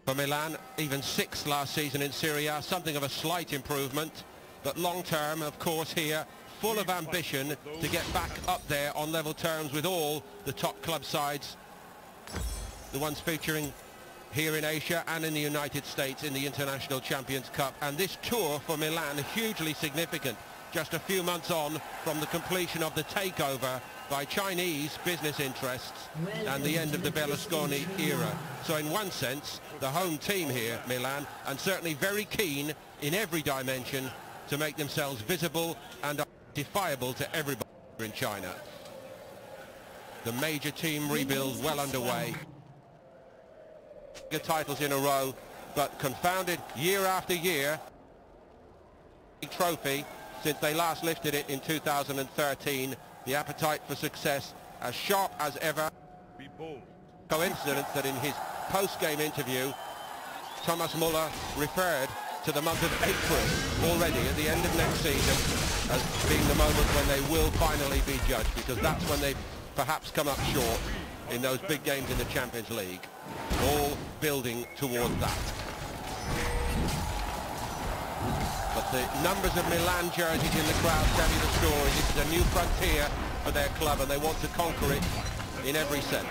for Milan, even 6th last season in Serie A, something of a slight improvement, but long term, of course, here, full of ambition to get back up there on level terms with all the top club sides, the ones featuring here in Asia and in the United States in the International Champions Cup. And this tour for Milan, hugely significant, just a few months on from the completion of the takeover by Chinese business interests and the end of the Berlusconi era. So in one sense, the home team here, Milan, and certainly very keen in every dimension to make themselves visible and identifiable to everybody in China. The major team rebuild well underway. Titles in a row, but confounded year after year. Trophy since they last lifted it in 2013. The appetite for success as sharp as ever. Coincidence that in his post-game interview, Thomas Muller referred to the month of April already at the end of next season as being the moment when they will finally be judged, because that's when they perhaps come up short in those big games in the Champions League. All building towards that. But the numbers of Milan jerseys in the crowd tell you the story. This is a new frontier for their club, and they want to conquer it in every sense.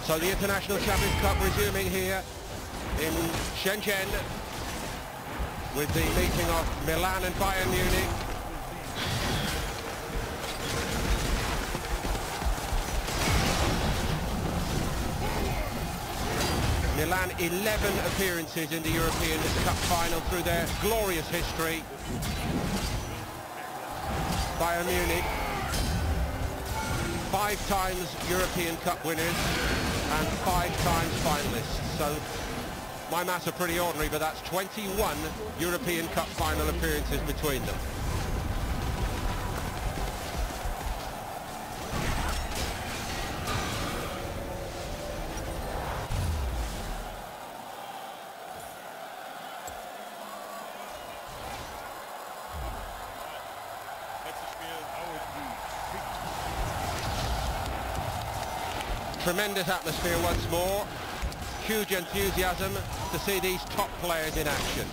So the International Champions Cup resuming here in Shenzhen with the meeting of Milan and Bayern Munich. Milan 11 appearances in the European Cup final through their glorious history. Bayern Munich, 5 times European Cup winners and 5 times finalists. So my maths are pretty ordinary, but that's 21 European Cup final appearances between them. Tremendous atmosphere once more. Huge enthusiasm to see these top players in action.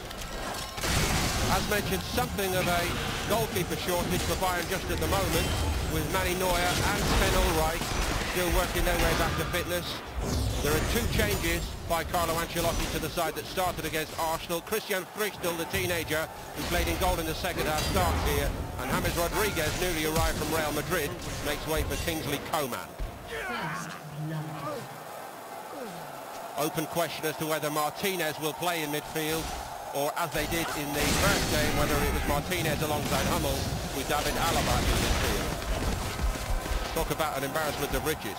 As mentioned, something of a goalkeeper shortage for Bayern just at the moment, with Manny Neuer and Sven Ulreich still working their way back to fitness. There are 2 changes by Carlo Ancelotti to the side that started against Arsenal. Christian Frichtl, the teenager who played in goal in the second half, starts here, and James Rodriguez, newly arrived from Real Madrid, makes way for Kingsley Coman. Open question as to whether Martinez will play in midfield, or as they did in the first game, whether it was Martinez alongside Hummel with David Alaba in midfield. Talk about an embarrassment of riches.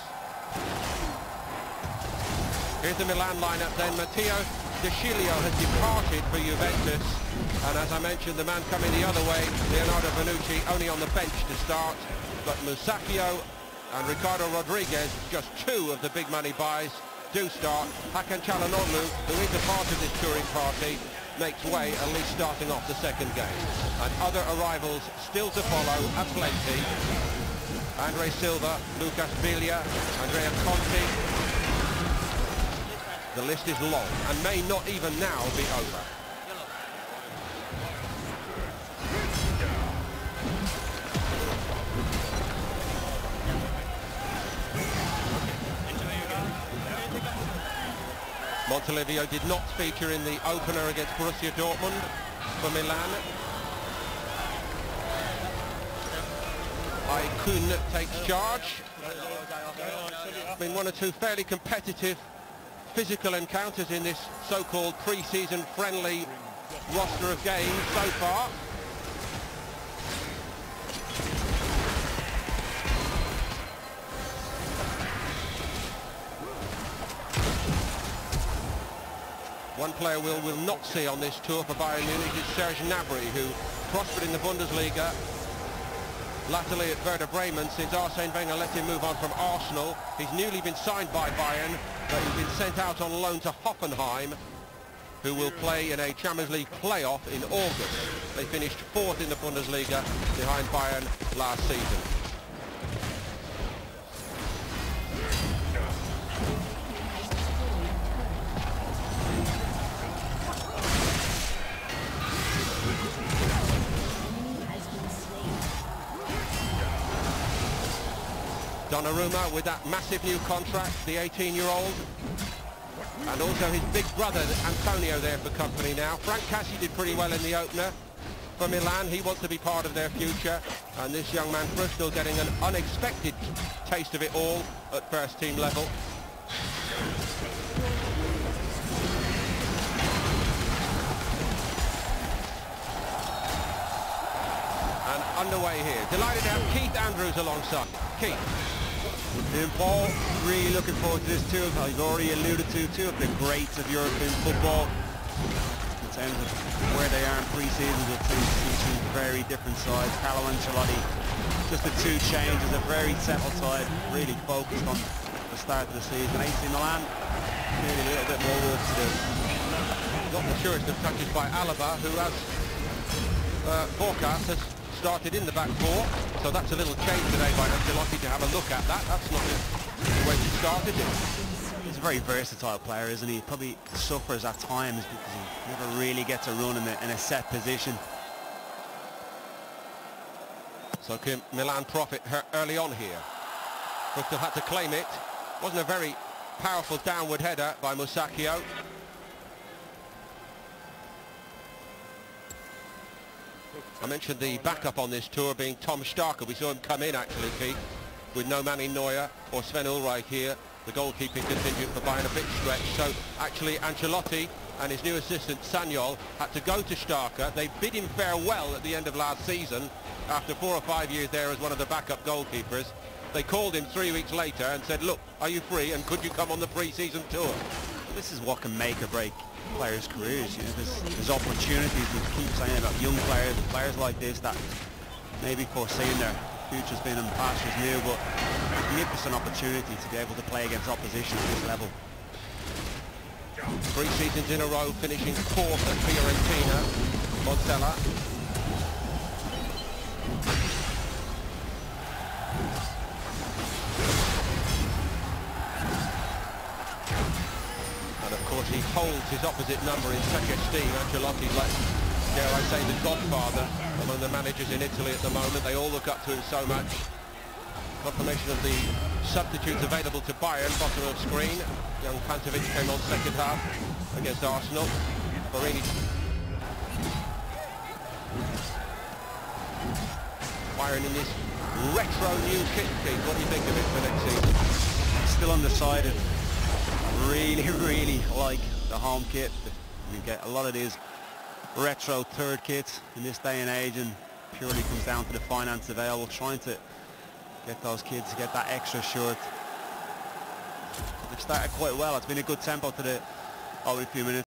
Here's the Milan lineup then. Matteo De Sciglio has departed for Juventus, and as I mentioned, the man coming the other way, Leonardo Bonucci, only on the bench to start, but Musacchio and Ricardo Rodriguez, just 2 of the big money buys, do start. Hakan Çalhanoğlu, who is a part of this touring party, makes way, at least starting off the second game. And other arrivals still to follow, aplenty. Andre Silva, Lucas Biglia, Andrea Conti. The list is long and may not even now be over. Montolivo did not feature in the opener against Borussia Dortmund for Milan. Aykun takes charge. Been 1 or 2 fairly competitive physical encounters in this so-called pre-season friendly roster of games so far. One player we'll not see on this tour for Bayern Munich is Serge Gnabry, who prospered in the Bundesliga, latterly at Werder Bremen since Arsene Wenger let him move on from Arsenal. He's newly been signed by Bayern, but he's been sent out on loan to Hoffenheim, who will play in a Champions League playoff in August. They finished 4th in the Bundesliga behind Bayern last season. Donnarumma with that massive new contract, the 18-year-old, and also his big brother Antonio there for company now. Frank Cassie did pretty well in the opener for Milan. He wants to be part of their future, and this young man still getting an unexpected taste of it all at first team level. And underway here. Delighted to have Keith Andrews alongside. Keith. And Paul, really looking forward to this too. I've already alluded to two of the greats of European football. In terms of where they are in pre-season, with two very different sides. Carlo Ancelotti, just the two changes, a very settled side, really focused on the start of the season. AC Milan, maybe a little bit more work to do. Not the surest of touches by Alaba, who has forecast has started in the back four, so that's a little change today by Ancelotti to have a look at that. That's not the way he started it. He's a very versatile player, isn't he? Probably suffers at times because he never really gets a run in a set position. So can Milan profit early on here? Bristol had to claim it. Wasn't a very powerful downward header by Musacchio. I mentioned the backup on this tour being Tom Starker. We saw him come in actually, Keith, with no Manny Neuer or Sven Ulreich here, the goalkeeping contingent for Bayern a bit stretched. So actually Ancelotti and his new assistant Sagnol had to go to Starker. They bid him farewell at the end of last season after 4 or 5 years there as one of the backup goalkeepers. They called him 3 weeks later and said, look, are you free and could you come on the pre-season tour? Well, this is what can make or break players' careers. You know, there's opportunities. We keep saying about young players like this that maybe foreseeing their futures being in pastures new, but it can give us an opportunity to be able to play against opposition at this level. 3 seasons in a row, finishing 4th at Fiorentina. Montella. And of course he holds his opposite number in such esteem. Ancelotti, like, dare I say, the godfather among the managers in Italy at the moment. They all look up to him so much. Confirmation of the substitutes available to Bayern, bottom of screen. Young Pantovic came on second half against Arsenal. Borini. Bayern in this retro new kit, Keith. What do you think of it for next season? Still undecided. Really like the home kit. We get a lot of these retro third kits in this day and age, and purely comes down to the finance available, trying to get those kids to get that extra shirt. They've started quite well. It's been a good tempo to the over a few minutes.